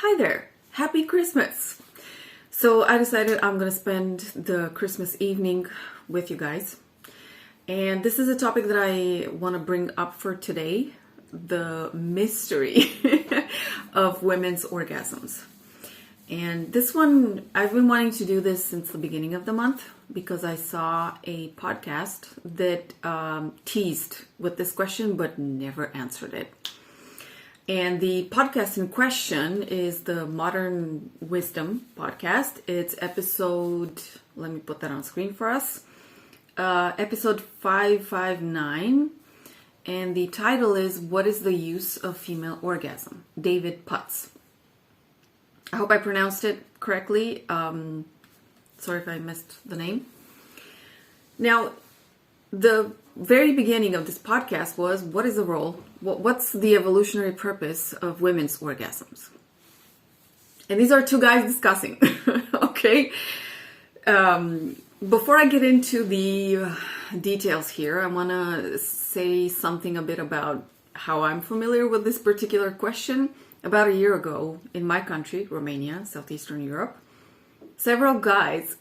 Hi there, happy Christmas. So I decided I'm gonna spend the Christmas evening with you guys. And this is a topic that I want to bring up for today, the mystery of women's orgasms. And this one, I've been wanting to do this since the beginning of the month because I saw a podcast that teased with this question but never answered it. And the podcast in question is the Modern Wisdom podcast. It's episode, let me put that on screen for us, episode 559. And the title is, What is the Use of Female Orgasm? David Putz. I hope I pronounced it correctly. Sorry if I missed the name. Now, the very beginning of this podcast was, what is the role? What's the evolutionary purpose of women's orgasms? And these are two guys discussing, okay? Before I get into the details here, I want to say something a bit about how I'm familiar with this particular question. About a year ago, in my country, Romania, Southeastern Europe, several guys,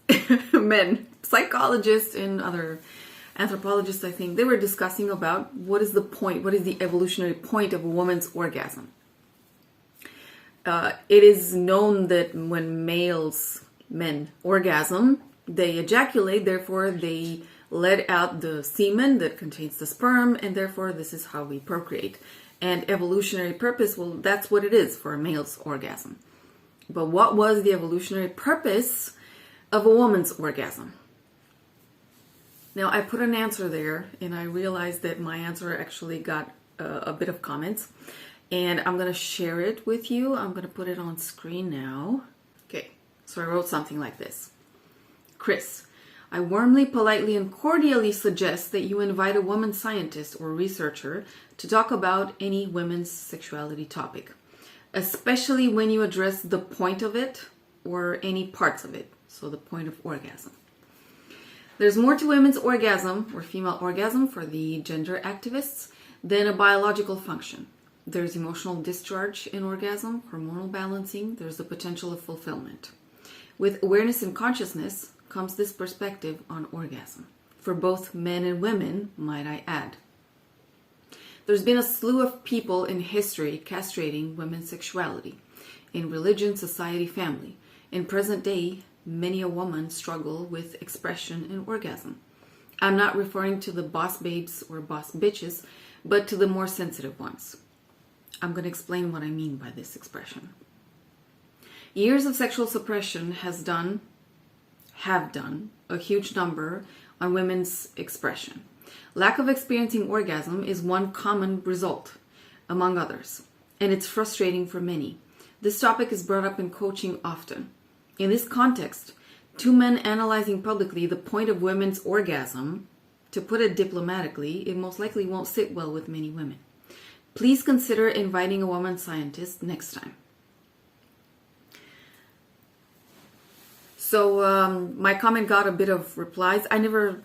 men, psychologists and other anthropologists, I think, they were discussing about what is the point, what is the evolutionary point of a woman's orgasm. It is known that when men orgasm, they ejaculate, therefore they let out the semen that contains the sperm, and therefore this is how we procreate. And evolutionary purpose, well, that's what it is for a male's orgasm. But what was the evolutionary purpose of a woman's orgasm? Now, I put an answer there, and I realized that my answer actually got a bit of comments. And I'm going to share it with you. I'm going to put it on screen now. Okay, so I wrote something like this. Chris, I warmly, politely, and cordially suggest that you invite a woman scientist or researcher to talk about any women's sexuality topic, especially when you address the point of it or any parts of it, so the point of orgasm. There's more to women's orgasm or female orgasm for the gender activists than a biological function. There's emotional discharge in orgasm, hormonal balancing, there's the potential of fulfillment. With awareness and consciousness comes this perspective on orgasm, for both men and women, might I add. There's been a slew of people in history castrating women's sexuality, in religion, society, family. In present day, many a woman struggle with expression and orgasm. I'm not referring to the boss babes or boss bitches, but to the more sensitive ones. I'm going to explain what I mean by this expression. Years of sexual suppression have done a huge number on women's expression. Lack of experiencing orgasm is one common result, among others, and it's frustrating for many. This topic is brought up in coaching often. In this context, two men analyzing publicly the point of women's orgasm, to put it diplomatically, it most likely won't sit well with many women. Please consider inviting a woman scientist next time. So my comment got a bit of replies. I never,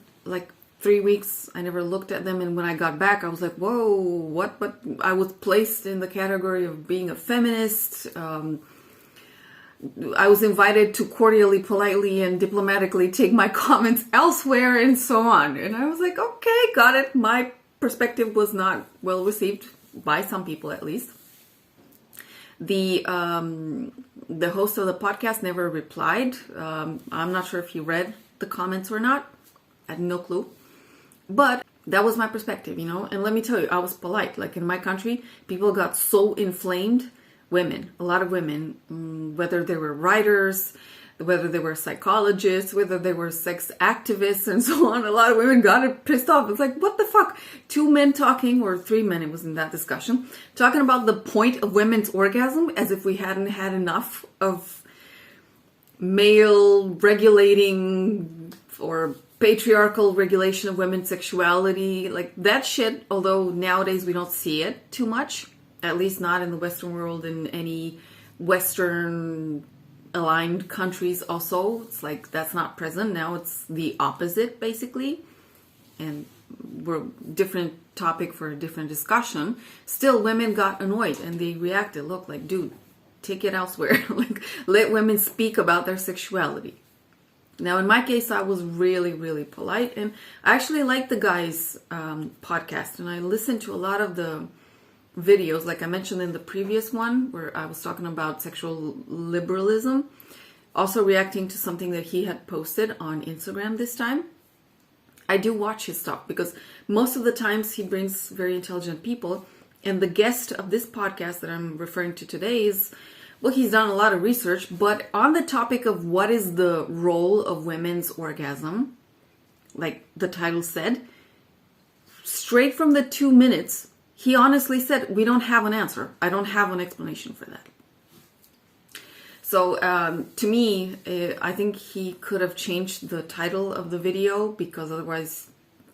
3 weeks, I never looked at them. And when I got back, I was like, whoa, what? But I was placed in the category of being a feminist. I was invited to cordially, politely, and diplomatically take my comments elsewhere and so on. And I was like, okay, got it. My perspective was not well received by some people, at least. The host of the podcast never replied. I'm not sure if he read the comments or not. I had no clue. But that was my perspective, And let me tell you, I was polite. Like in my country, people got so inflamed. Women, a lot of women, whether they were writers, whether they were psychologists, whether they were sex activists and so on, a lot of women got pissed off. It's like, what the fuck? Two men talking, or three men, it was in that discussion, talking about the point of women's orgasm as if we hadn't had enough of male regulating or patriarchal regulation of women's sexuality. Like that shit, although nowadays we don't see it too much, at least not in the Western world, in any Western aligned countries also. It's like that's not present. Now it's the opposite, basically. And we're different topic for a different discussion. Still, women got annoyed and they reacted. Look, like, dude, take it elsewhere. Like, let women speak about their sexuality. Now, in my case, I was really, really polite, and I actually liked the guy's podcast, and I listened to a lot of the videos, like I mentioned in the previous one, where I was talking about sexual liberalism, also reacting to something that he had posted on Instagram this time. I do watch his stuff because most of the times he brings very intelligent people, and the guest of this podcast that I'm referring to today is, well, he's done a lot of research, but on the topic of what is the role of women's orgasm, like the title said, straight from the 2 minutes, he honestly said, we don't have an answer. I don't have an explanation for that. So to me, I think he could have changed the title of the video, because otherwise,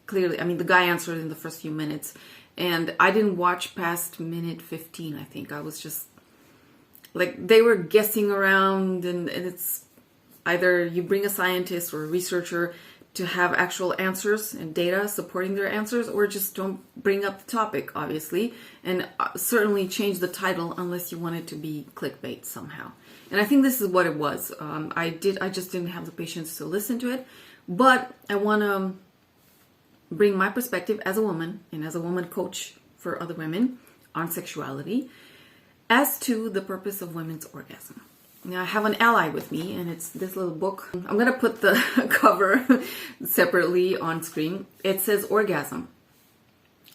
clearly, I mean, the guy answered in the first few minutes, and I didn't watch past minute 15, I think. I was just, like, they were guessing around, and it's either you bring a scientist or a researcher to have actual answers and data supporting their answers, or just don't bring up the topic, obviously, and certainly change the title unless you want it to be clickbait somehow. And I think this is what it was. I just didn't have the patience to listen to it, but I want to bring my perspective as a woman and as a woman coach for other women on sexuality as to the purpose of women's orgasm. Now, I have an ally with me, and it's this little book. I'm going to put the cover separately on screen. It says Orgasm.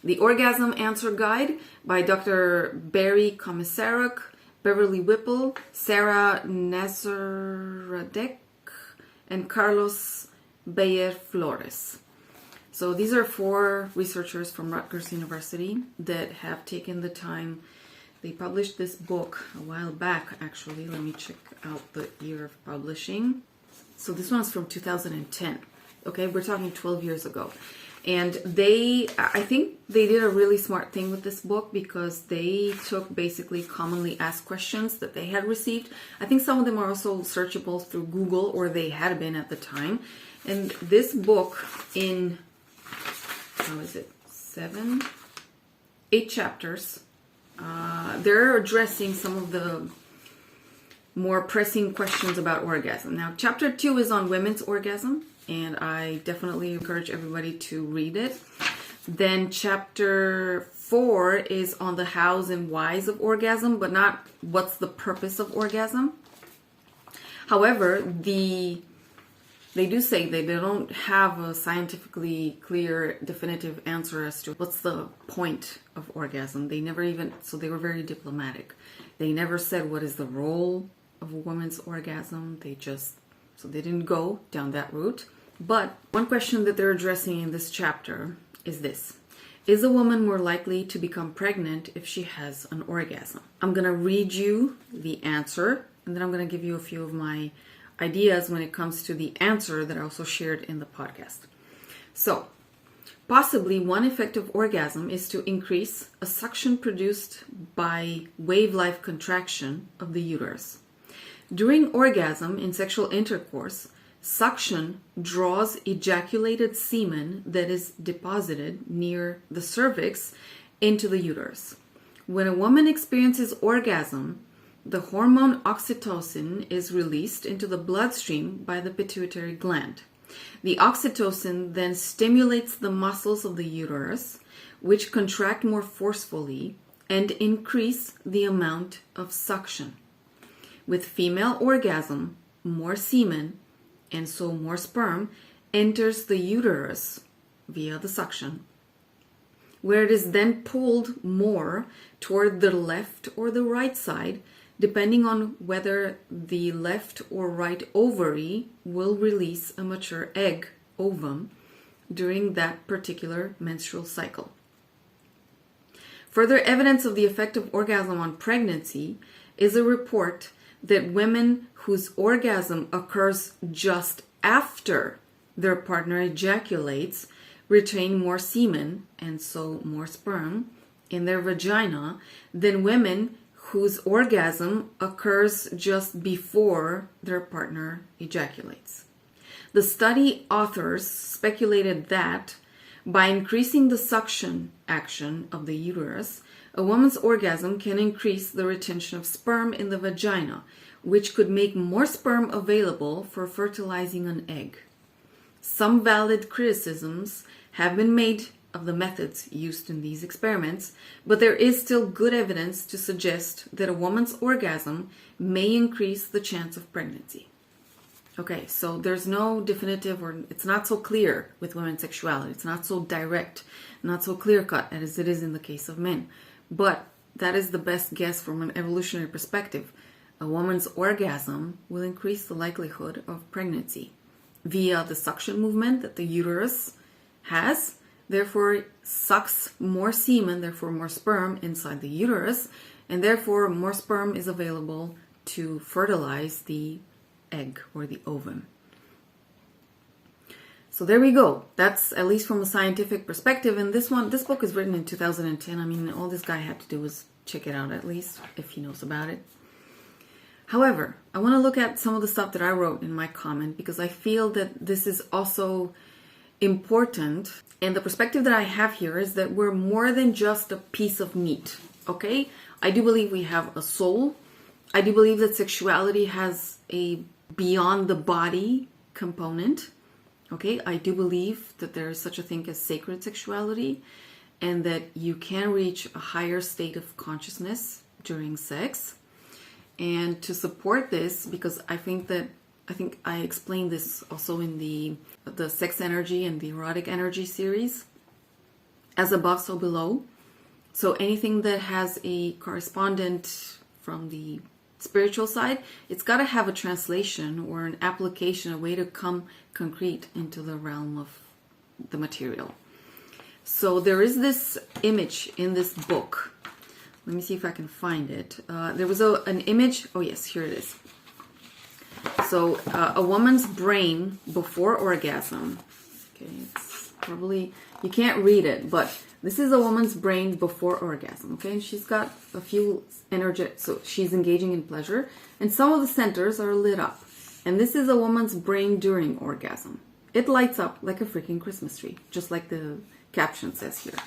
The Orgasm Answer Guide by Dr. Barry Komisaruk, Beverly Whipple, Sarah Nazaradek, and Carlos Bayer Flores. So these are 4 researchers from Rutgers University that have taken the time. They published this book a while back, actually. Let me check out the year of publishing. So this one's from 2010. Okay, we're talking 12 years ago. And I think they did a really smart thing with this book, because they took basically commonly asked questions that they had received. I think some of them are also searchable through Google, or they had been at the time. And this book in, how is it, 8 chapters. They're addressing some of the more pressing questions about orgasm. Now, chapter 2 is on women's orgasm, and I definitely encourage everybody to read it. Then chapter 4 is on the hows and whys of orgasm, but not what's the purpose of orgasm. However, they do say that they don't have a scientifically clear, definitive answer as to what's the point of orgasm. They never even, so they were very diplomatic. They never said what is the role of a woman's orgasm. So they didn't go down that route. But one question that they're addressing in this chapter is this. Is a woman more likely to become pregnant if she has an orgasm? I'm going to read you the answer, and then I'm going to give you a few of my ideas when it comes to the answer that I also shared in the podcast. So, possibly one effect of orgasm is to increase a suction produced by wave-like contraction of the uterus. During orgasm in sexual intercourse, suction draws ejaculated semen that is deposited near the cervix into the uterus. When a woman experiences orgasm, the hormone oxytocin is released into the bloodstream by the pituitary gland. The oxytocin then stimulates the muscles of the uterus, which contract more forcefully and increase the amount of suction. With female orgasm, more semen, and so more sperm, enters the uterus via the suction, where it is then pulled more toward the left or the right side, depending on whether the left or right ovary will release a mature egg, ovum, during that particular menstrual cycle. Further evidence of the effect of orgasm on pregnancy is a report that women whose orgasm occurs just after their partner ejaculates retain more semen, and so more sperm, in their vagina than women whose orgasm occurs just before their partner ejaculates. The study authors speculated that by increasing the suction action of the uterus, A woman's orgasm can increase the retention of sperm in the vagina, which could make more sperm available for fertilizing an egg. Some valid criticisms have been made of the methods used in these experiments, but there is still good evidence to suggest that a woman's orgasm may increase the chance of pregnancy. Okay, so there's no definitive, or it's not so clear with women's sexuality. It's not so direct, not so clear-cut as it is in the case of men. But that is the best guess from an evolutionary perspective. A woman's orgasm will increase the likelihood of pregnancy via the suction movement that the uterus has. Therefore, it sucks more semen, therefore more sperm inside the uterus, and therefore more sperm is available to fertilize the egg or the ovum. So there we go. That's at least from a scientific perspective. And this book is written in 2010. I mean, all this guy had to do was check it out, at least if he knows about it. However, I want to look at some of the stuff that I wrote in my comment, because I feel that this is also important. And the perspective that I have here is that we're more than just a piece of meat. Okay? I do believe we have a soul. I do believe that sexuality has a beyond the body component. Okay, I do believe that there is such a thing as sacred sexuality, and that you can reach a higher state of consciousness during sex. And to support this, because I think I explained this also in the sex energy and the erotic energy series, as above so below. So anything that has a correspondent from the spiritual side, it's got to have a translation or an application, a way to come concrete into the realm of the material. So there is this image in this book. Let me see if I can find it. There was an image. Oh yes, here it is. So a woman's brain before orgasm. Okay, it's probably, you can't read it, but this is a woman's brain before orgasm, okay? And she's got a few energy, so she's engaging in pleasure, and some of the centers are lit up. And this is a woman's brain during orgasm. It lights up like a freaking Christmas tree, just like the caption says here,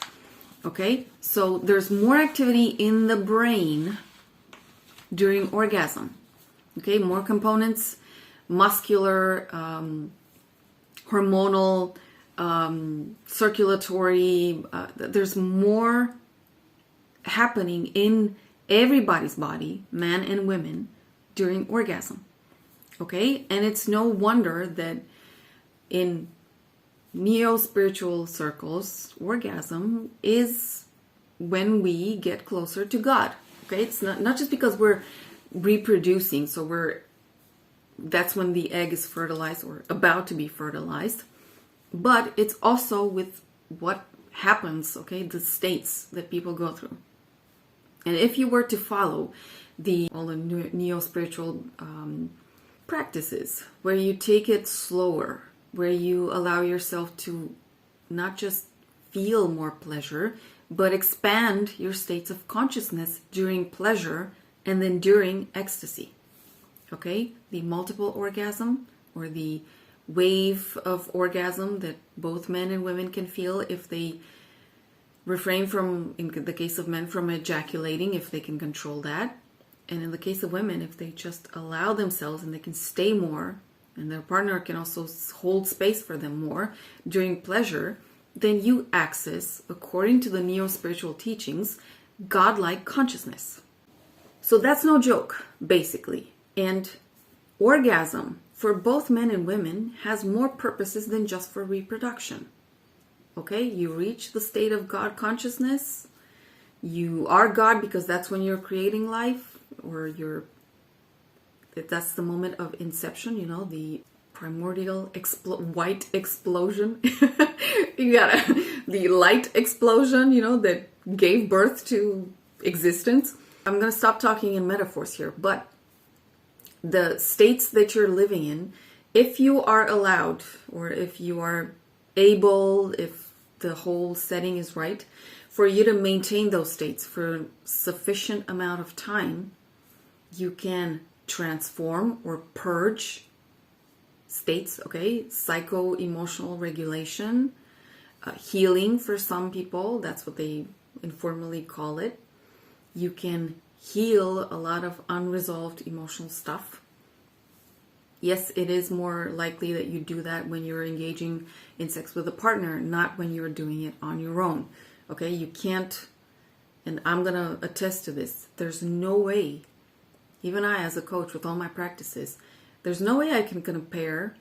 okay? So there's more activity in the brain during orgasm, okay? More components, muscular, hormonal, circulatory, there's more happening in everybody's body, man and women, during orgasm. Okay? And it's no wonder that in neo-spiritual circles, orgasm is when we get closer to God. Okay? It's not just because we're reproducing, so that's when the egg is fertilized or about to be fertilized. But it's also with what happens, okay, the states that people go through. And if you were to follow all the neo-spiritual practices, where you take it slower, where you allow yourself to not just feel more pleasure, but expand your states of consciousness during pleasure and then during ecstasy. Okay? The multiple orgasm, or the wave of orgasm that both men and women can feel if they refrain from, in the case of men, from ejaculating, if they can control that. And in the case of women, if they just allow themselves and they can stay more, and their partner can also hold space for them more during pleasure, then you access, according to the neo-spiritual teachings, godlike consciousness. So that's no joke, basically. And orgasm, for both men and women, has more purposes than just for reproduction. Okay, you reach the state of God consciousness. You are God because that's when you're creating life, or that's the moment of inception, the primordial white explosion. You got the light explosion, that gave birth to existence. I'm going to stop talking in metaphors here, but the states that you're living in, if you are allowed, or if you are able, if the whole setting is right, for you to maintain those states for a sufficient amount of time, you can transform or purge states, okay? Psycho-emotional regulation, healing for some people, that's what they informally call it. You can heal a lot of unresolved emotional stuff. Yes, it is more likely that you do that when you're engaging in sex with a partner, not when you're doing it on your own. Okay, you can't, and I'm going to attest to this, there's no way, even I as a coach with all my practices, there's no way I can compare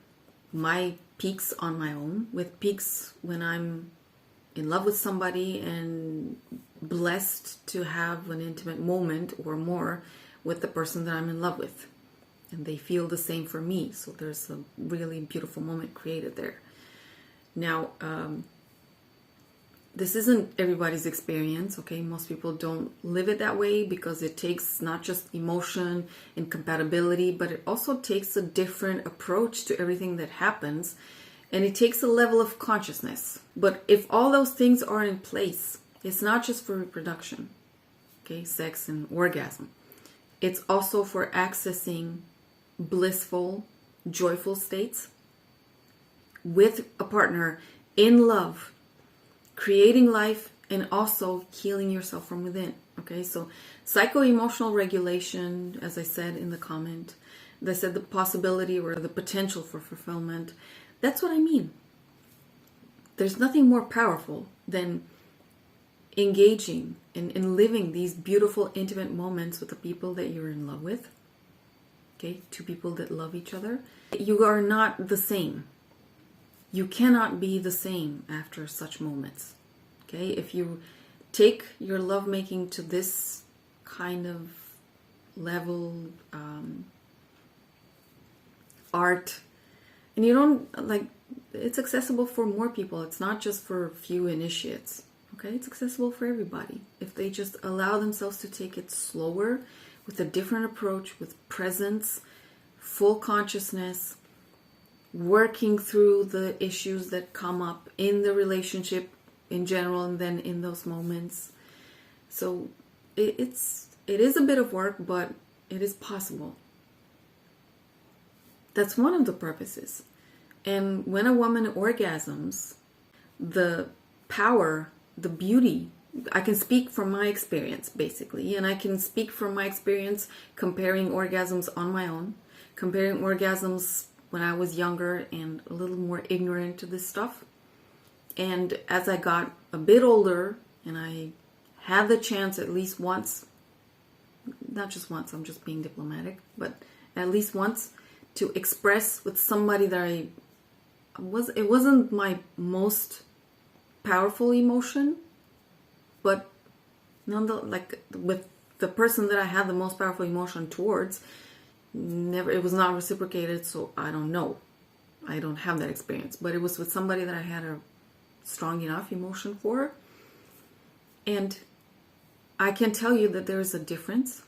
my peaks on my own with peaks when I'm in love with somebody and blessed to have an intimate moment or more with the person that I'm in love with. And they feel the same for me. So there's a really beautiful moment created there. Now, this isn't everybody's experience, okay? Most people don't live it that way because it takes not just emotion and compatibility, but it also takes a different approach to everything that happens. And it takes a level of consciousness. But if all those things are in place, it's not just for reproduction, okay? Sex and orgasm. It's also for accessing blissful, joyful states with a partner, in love, creating life, and also healing yourself from within. Okay, so psycho-emotional regulation, as I said in the comment, I said the possibility or the potential for fulfillment. That's what I mean. There's nothing more powerful than engaging in living these beautiful, intimate moments with the people that you're in love with. Okay, two people that love each other. You are not the same. You cannot be the same after such moments. Okay, if you take your lovemaking to this kind of level, art, and you don't like, it's accessible for more people. It's not just for few initiates. Okay, it's accessible for everybody if they just allow themselves to take it slower, with a different approach, with presence, full consciousness, working through the issues that come up in the relationship in general and then in those moments. So it is a bit of work, but it is possible. That's one of the purposes. And when a woman orgasms, the power, the beauty, I can speak from my experience, basically, and I can speak from my experience comparing orgasms on my own, comparing orgasms when I was younger and a little more ignorant to this stuff. And as I got a bit older and I had the chance at least once, not just once, I'm just being diplomatic, but at least once to express with somebody that it wasn't my most powerful emotion, but like with the person that I had the most powerful emotion towards, it was not reciprocated, so I don't know. I don't have that experience. But it was with somebody that I had a strong enough emotion for. And I can tell you that there is a difference.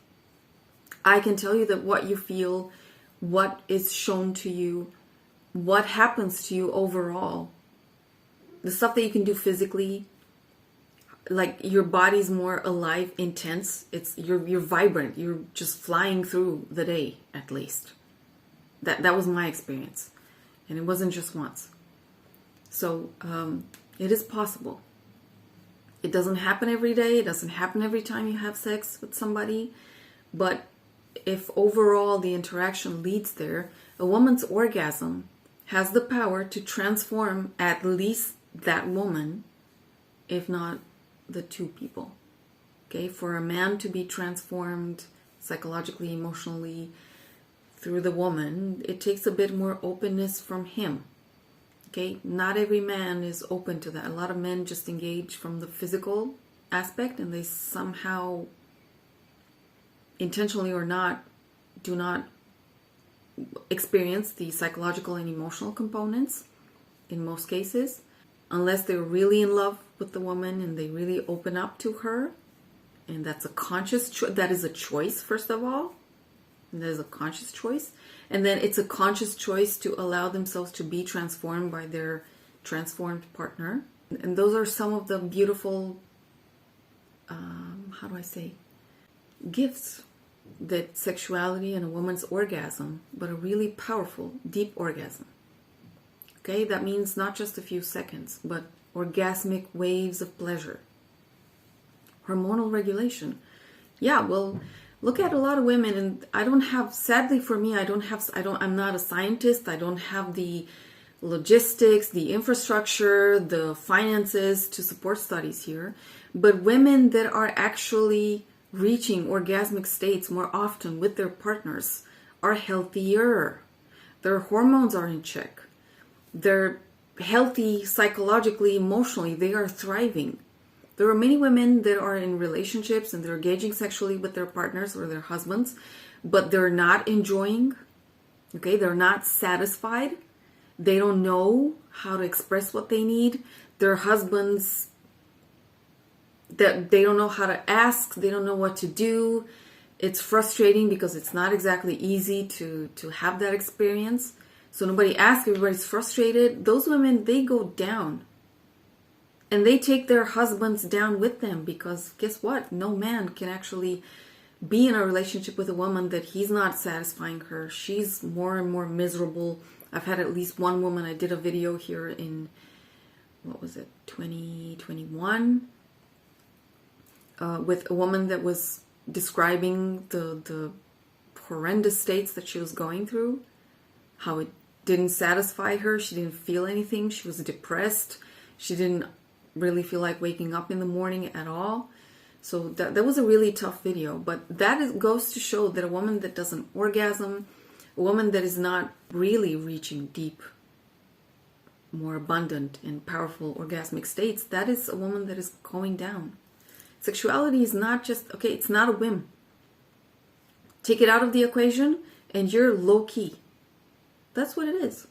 I can tell you that what you feel, what is shown to you, what happens to you overall, the stuff that you can do physically, like your body's more alive, intense. You're vibrant. You're just flying through the day, at least. That was my experience, and it wasn't just once. So it is possible. It doesn't happen every day. It doesn't happen every time you have sex with somebody, but if overall the interaction leads there, a woman's orgasm has the power to transform at least that woman, if not the two people. Okay, for a man to be transformed psychologically, emotionally through the woman, it takes a bit more openness from him. Okay, not every man is open to that. A lot of men just engage from the physical aspect, and they somehow, intentionally or not, do not experience the psychological and emotional components in most cases, unless they're really in love with the woman and they really open up to her. And that's a conscious that is a choice, first of all. And that is a conscious choice. And then it's a conscious choice to allow themselves to be transformed by their transformed partner. And those are some of the beautiful, gifts that sexuality and a woman's orgasm, but a really powerful, deep orgasm. Okay, that means not just a few seconds, but orgasmic waves of pleasure. Hormonal regulation. Yeah, well, look at a lot of women, and I don't have, sadly for me, I'm not a scientist. I don't have the logistics, the infrastructure, the finances to support studies here. But women that are actually reaching orgasmic states more often with their partners are healthier. Their hormones are in check. They're healthy psychologically, emotionally. They are thriving. There are many women that are in relationships and they're engaging sexually with their partners or their husbands, but they're not enjoying, okay? They're not satisfied. They don't know how to express what they need. Their husbands, that they don't know how to ask, they don't know what to do. It's frustrating because it's not exactly easy to have that experience. So nobody asks, everybody's frustrated. Those women, they go down. And they take their husbands down with them because guess what? No man can actually be in a relationship with a woman that he's not satisfying her. She's more and more miserable. I've had at least one woman, I did a video here in, 2021, with a woman that was describing the horrendous states that she was going through, how it didn't satisfy her. She didn't feel anything. She was depressed. She didn't really feel like waking up in the morning at all. So that was a really tough video. But goes to show that a woman that doesn't orgasm, a woman that is not really reaching deep, more abundant and powerful orgasmic states, that is a woman that is going down. Sexuality is not just, okay, it's not a whim. Take it out of the equation and you're low key. That's what it is.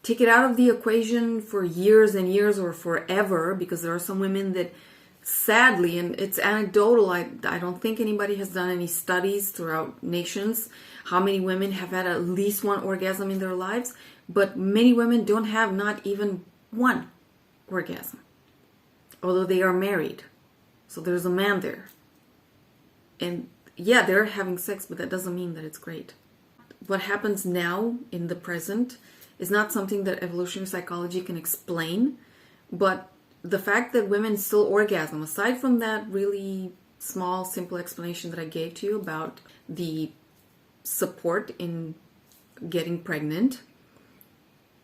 Take it out of the equation for years and years or forever, because there are some women that sadly, and it's anecdotal, I don't think anybody has done any studies throughout nations, how many women have had at least one orgasm in their lives, but many women don't have not even one orgasm, although they are married. So there's a man there. And yeah, they're having sex, but that doesn't mean that it's great. What happens now in the present is not something that evolutionary psychology can explain, but the fact that women still orgasm, aside from that really small, simple explanation that I gave to you about the support in getting pregnant,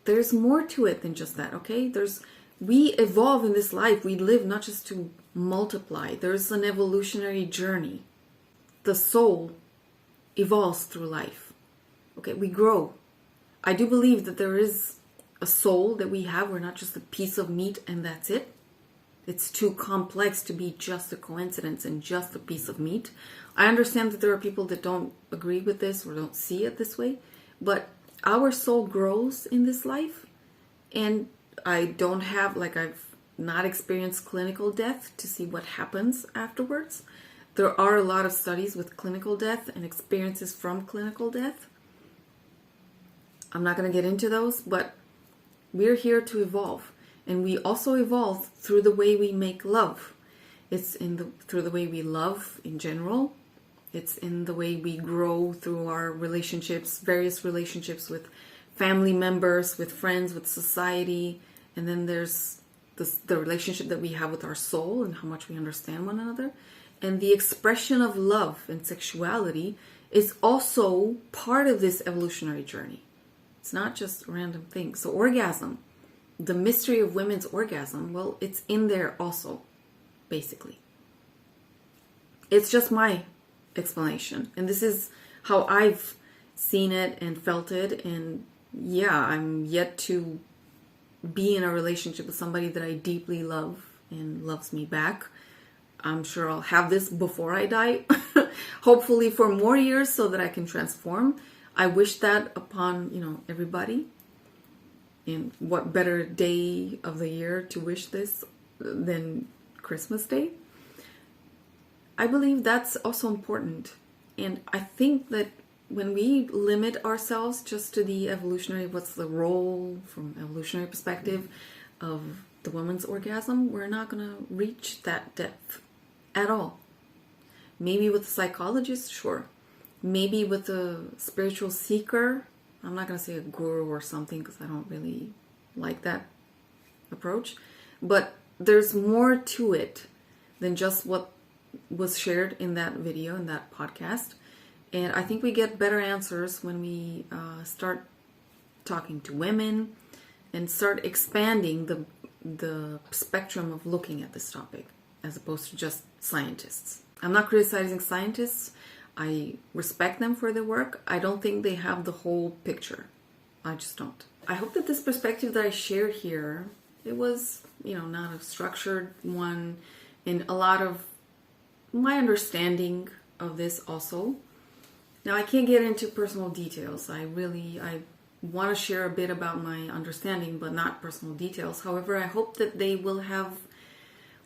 there's more to it than just that, okay? We evolve in this life. We live not just to multiply. There's an evolutionary journey. The soul evolves through life. Okay, we grow. I do believe that there is a soul that we have. We're not just a piece of meat and that's it. It's too complex to be just a coincidence and just a piece of meat. I understand that there are people that don't agree with this or don't see it this way, but our soul grows in this life, and I've not experienced clinical death to see what happens afterwards. There are a lot of studies with clinical death and experiences from clinical death. I'm not going to get into those, but we're here to evolve. And we also evolve through the way we make love. It's through the way we love in general. It's in the way we grow through our relationships, various relationships with family members, with friends, with society. And then there's the relationship that we have with our soul and how much we understand one another. And the expression of love and sexuality is also part of this evolutionary journey. It's not just a random thing. So orgasm, the mystery of women's orgasm, well, it's in there also, basically. It's just my explanation. And this is how I've seen it and felt it. And yeah, I'm yet to be in a relationship with somebody that I deeply love and loves me back. I'm sure I'll have this before I die, hopefully for more years so that I can transform. I wish that upon, everybody. And what better day of the year to wish this than Christmas Day? I believe that's also important. And I think that when we limit ourselves just to the evolutionary, what's the role from evolutionary perspective of the woman's orgasm, we're not going to reach that depth at all. Maybe with a psychologist, sure. Maybe with a spiritual seeker. I'm not going to say a guru or something because I don't really like that approach. But there's more to it than just what was shared in that video, in that podcast. And I think we get better answers when we start talking to women and start expanding the spectrum of looking at this topic, as opposed to just scientists. I'm not criticizing scientists. I respect them for their work. I don't think they have the whole picture. I just don't. I hope that this perspective that I shared here, it was, not a structured one, and a lot of my understanding of this also. Now, I can't get into personal details. I want to share a bit about my understanding, but not personal details. However, I hope that they will have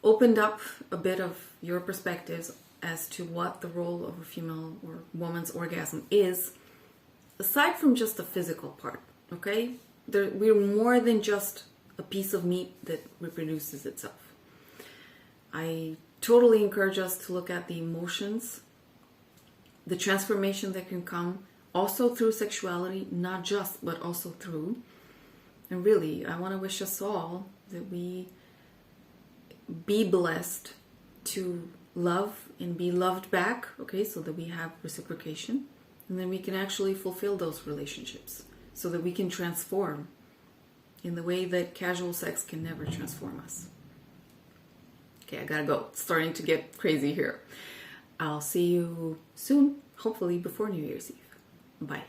opened up a bit of your perspectives as to what the role of a female or woman's orgasm is, aside from just the physical part, okay? We're more than just a piece of meat that reproduces itself. I totally encourage us to look at the emotions, the transformation that can come also through sexuality, not just, but also through. And really, I want to wish us all that we be blessed to love and be loved back, okay, so that we have reciprocation, and then we can actually fulfill those relationships so that we can transform in the way that casual sex can never transform us. Okay, I gotta go. It's starting to get crazy here. I'll see you soon, hopefully before New Year's Eve. Bye.